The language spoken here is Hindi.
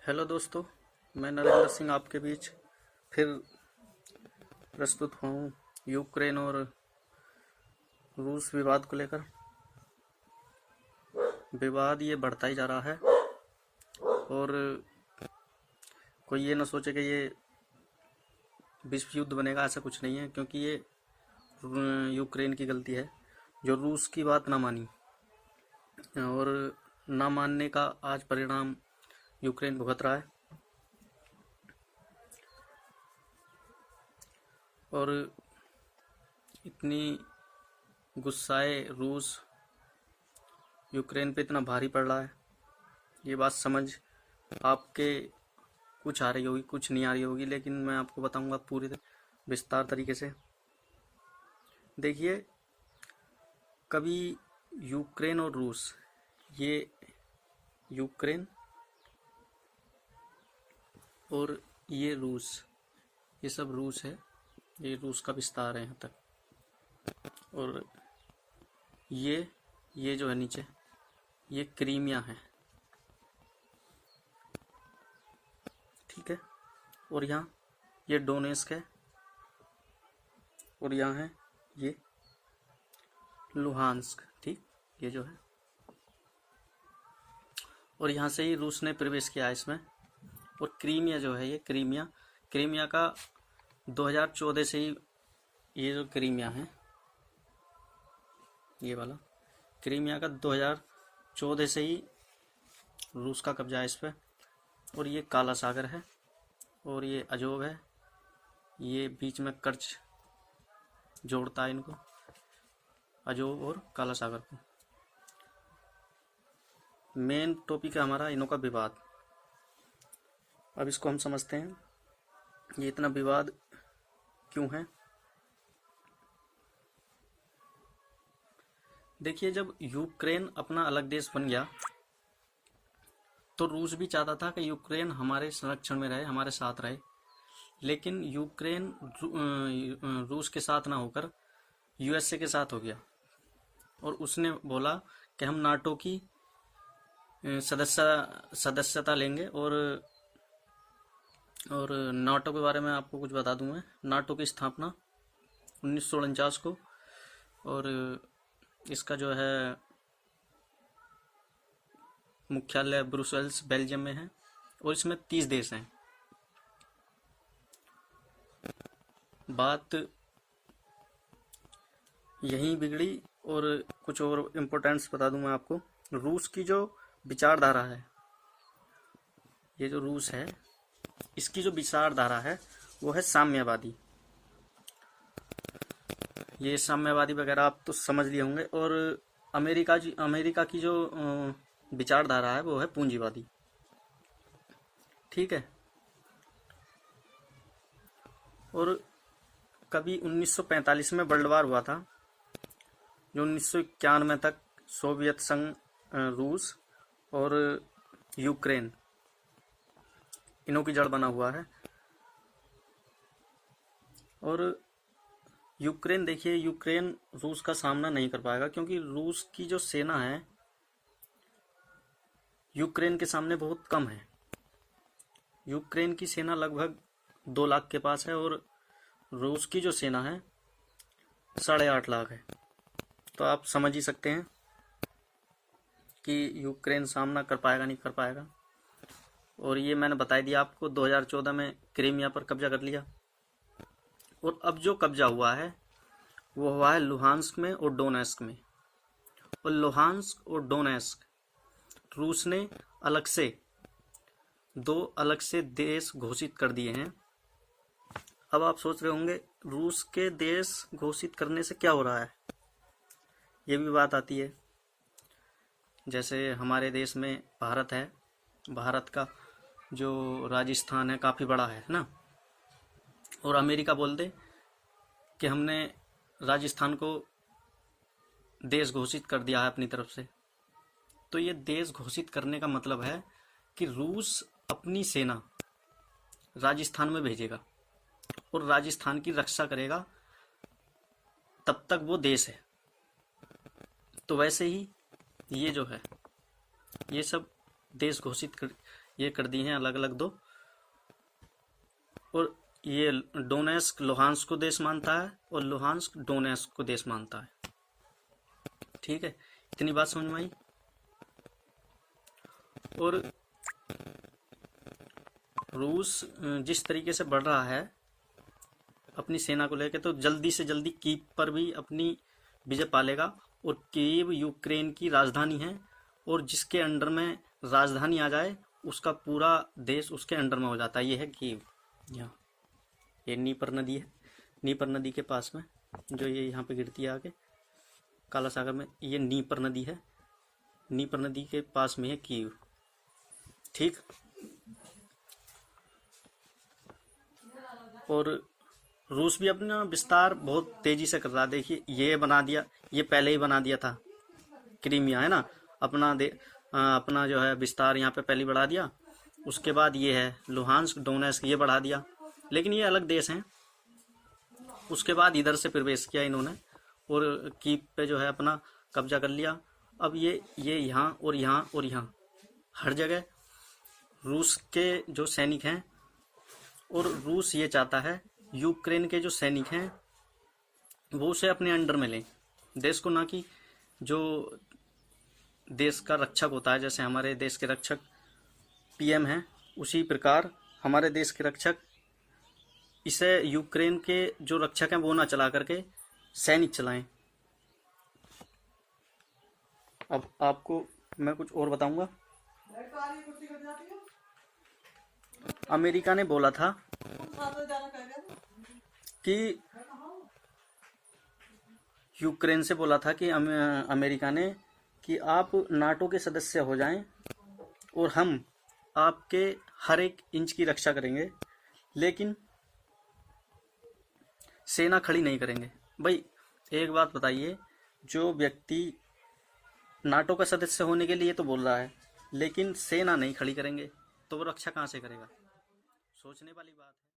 हेलो दोस्तों, मैं नरेंद्र सिंह आपके बीच फिर प्रस्तुत हुआ हूँ यूक्रेन और रूस विवाद को लेकर। विवाद ये बढ़ता ही जा रहा है और कोई ये ना सोचे कि ये विश्व युद्ध बनेगा, ऐसा कुछ नहीं है, क्योंकि ये यूक्रेन की गलती है जो रूस की बात ना मानी और ना मानने का आज परिणाम यूक्रेन भुगत रहा है। और इतनी गुस्साए रूस यूक्रेन पे इतना भारी पड़ रहा है, ये बात समझ आपके कुछ आ रही होगी, कुछ नहीं आ रही होगी, लेकिन मैं आपको बताऊंगा पूरी विस्तार तरीके से। देखिए, कभी यूक्रेन और रूस, ये यूक्रेन और ये रूस, ये सब रूस है, ये रूस का विस्तार है यहाँ तक। और ये जो है नीचे, ये क्रीमिया है, ठीक है। और यहाँ ये डोनेस्क है और यहाँ है ये लुहांस्क, ठीक, ये जो है। और यहाँ से ही रूस ने प्रवेश किया है इसमें। और क्रीमिया जो है, ये क्रीमिया का 2014 से ही, ये जो क्रीमिया है, ये वाला क्रीमिया का 2014 से ही रूस का कब्जा है इस पर। और ये काला सागर है और ये अजोव है, ये बीच में कर्च जोड़ता है इनको, अजोव और काला सागर को। मेन टॉपिक है हमारा इनों का विवाद। अब इसको हम समझते हैं, ये इतना विवाद क्यों है। देखिए, जब यूक्रेन अपना अलग देश बन गया तो रूस भी चाहता था कि यूक्रेन हमारे संरक्षण में रहे, हमारे साथ रहे। लेकिन यूक्रेन रूस के साथ ना होकर यूएसए के साथ हो गया और उसने बोला कि हम नाटो की सदस्यता लेंगे। और नाटो के बारे में आपको कुछ बता दूं मैं। नाटो की स्थापना 1949 को, और इसका जो है मुख्यालय ब्रुसेल्स बेल्जियम में है और इसमें 30 देश हैं। बात यहीं बिगड़ी। और कुछ और इम्पोर्टेंट्स बता दूं मैं आपको। रूस की जो विचारधारा है, ये जो रूस है, इसकी जो विचारधारा है वो है साम्यवादी। ये साम्यवादी वगैरह आप तो समझ लिए होंगे। और अमेरिका की जो विचारधारा है वो है पूंजीवादी, ठीक है। और कभी 1945 में वर्ल्ड वार हुआ था, जो 1991 तक सोवियत संघ, रूस और यूक्रेन, इनों की जड़ बना हुआ है। और यूक्रेन, देखिए, यूक्रेन रूस का सामना नहीं कर पाएगा क्योंकि रूस की जो सेना है यूक्रेन के सामने बहुत कम है। यूक्रेन की सेना लगभग 2 लाख के पास है और रूस की जो सेना है 8.5 लाख है। तो आप समझ ही सकते हैं कि यूक्रेन सामना कर पाएगा नहीं कर पाएगा। और ये मैंने बता दिया आपको, 2014 में क्रीमिया पर कब्जा कर लिया। और अब जो कब्जा हुआ है वो हुआ है लुहांस्क में और डोनेस्क में। और लुहांस्क और डोनेस्क रूस ने अलग से 2 अलग से देश घोषित कर दिए हैं। अब आप सोच रहे होंगे रूस के देश घोषित करने से क्या हो रहा है, ये भी बात आती है। जैसे हमारे देश में भारत है, भारत का जो राजस्थान है काफ़ी बड़ा है ना, और अमेरिका बोल दे कि हमने राजस्थान को देश घोषित कर दिया है अपनी तरफ से। तो ये देश घोषित करने का मतलब है कि रूस अपनी सेना राजस्थान में भेजेगा और राजस्थान की रक्षा करेगा, तब तक वो देश है। तो वैसे ही ये जो है, ये सब देश घोषित कर, ये कर दी हैं अलग अलग दो। और ये डोनेस्क लुहांस्क को देश मानता है और लुहांस्क डोनेस्क को देश मानता है। ठीक है, इतनी बात समझ में आई। और रूस जिस तरीके से बढ़ रहा है अपनी सेना को लेकर, तो जल्दी से जल्दी कीव पर भी अपनी विजय पालेगा। और कीव यूक्रेन की राजधानी है, और जिसके अंडर में राजधानी आ जाए उसका पूरा देश उसके अंडर में हो जाता है। ये है कीव। यहाँ ये नीपर नदी है, नीपर नदी के पास में जो ये यहाँ पे गिरती है आगे काला सागर में, ये नीपर नदी है। नीपर नदी के पास में है कीव। ठीक। और रूस भी अपना विस्तार बहुत तेजी से कर रहा है। देखिए ये बना दिया, ये पहले ही बना दिया था क्रीमिया, है ना। अपना जो है विस्तार यहाँ पे पहले बढ़ा दिया। उसके बाद ये है लुहांस्क डोनेस्क, ये बढ़ा दिया, लेकिन ये अलग देश हैं। उसके बाद इधर से प्रवेश किया इन्होंने और कीव पे जो है अपना कब्जा कर लिया। अब ये यहाँ और यहाँ और यहाँ हर जगह रूस के जो सैनिक हैं, और रूस ये चाहता है यूक्रेन के जो सैनिक हैं वो उसे अपने अंडर में लें, देश को, ना कि जो देश का रक्षक होता है, जैसे हमारे देश के रक्षक पीएम हैं, उसी प्रकार हमारे देश के रक्षक इसे यूक्रेन के जो रक्षक हैं वो ना चला करके सैनिक चलाएं। अब आपको मैं कुछ और बताऊंगा। अमेरिका ने बोला था कि यूक्रेन से बोला था कि अमेरिका ने कि आप नाटो के सदस्य हो जाएं और हम आपके हर एक इंच की रक्षा करेंगे, लेकिन सेना खड़ी नहीं करेंगे। भाई एक बात बताइए, जो व्यक्ति नाटो का सदस्य होने के लिए तो बोल रहा है लेकिन सेना नहीं खड़ी करेंगे, तो वो रक्षा कहाँ से करेगा? सोचने वाली बात है।